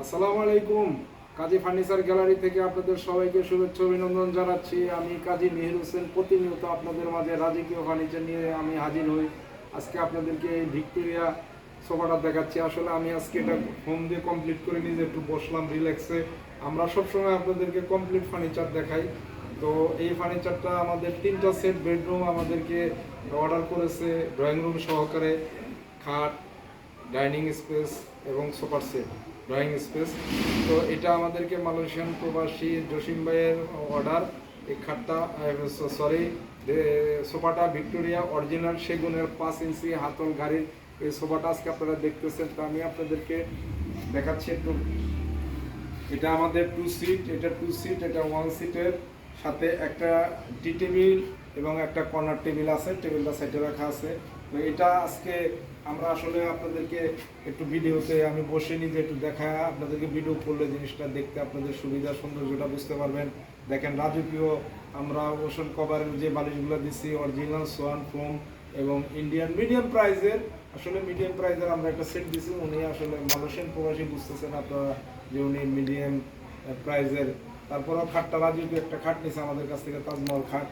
আসসালামু আলাইকুম। কাজী furniture gallery থেকে আপনাদের সবাইকে শুভেচ্ছা অভিনন্দন জানাচ্ছি। আমি কাজী মেহের হোসেন প্রতিনিয়ত আপনাদের মাঝে রাজকীয় ফার্নিচার নিয়ে আমি হাজির হই। আজকে আপনাদেরকে এই ভিক্টোরিয়া সোফাটা দেখাচ্ছি। আসলে আমি আজকে এটা হোম দিয়ে কমপ্লিট করে নিজে একটু বসলাম রিল্যাক্সে। আমরা সবসময় আপনাদেরকে কমপ্লিট ফার্নিচার দেখাই। তো এই ফার্নিচারটা আমাদের 3টা সেট বেডরুম আমাদেরকে অর্ডার করেছে, ড্রয়িং রুম সহকারে, খাট, ডাইনিং স্পেস এবং সোফার সেট, ড্রয়িং স্পেস। তো এটা আমাদেরকে মালয়েশিয়ান প্রবাসী জসিম ভাইয়ের অর্ডার। এই খাটটা সরি সোফাটা ভিক্টোরিয়া অরিজিনাল সেগুনের 5 ইঞ্চি হাতল গাড়ির এই সোফাটা আজকে আপনারা দেখতেছেন। তো আমি আপনাদেরকে দেখাচ্ছি একটু। এটা আমাদের 2 সিট, এটা 2 সিট, এটা 1 সিটের সাথে একটা টি টেবিল এবং একটা কর্নার টেবিল আছে, টেবিলটা সাইডে রাখা আছে। তো এটা আজকে আমরা আসলে আপনাদেরকে একটু ভিডিওতে আমি বসে নিজে একটু দেখা, আপনাদেরকে ভিডিও করলে জিনিসটা দেখতে আপনাদের সুবিধা সৌন্দর্যটা বুঝতে পারবেন। দেখেন রাজকীয় আমরা ওশন কভারের যে বালিশগুলো দিচ্ছি অরিজিনাল সোয়ান ফোম এবং ইন্ডিয়ান মিডিয়াম প্রাইজের। আসলে মিডিয়াম প্রাইজের আমরা একটা সেট দিচ্ছি। উনি আসলে মালয়েশিয়ান প্রবাসী বুঝতেছেন আপনারা যে উনি মিডিয়াম প্রাইজের। তারপরেও খাটটা রাজকীয় একটা খাট নিছে আমাদের কাছ থেকে, তাজমহল খাট।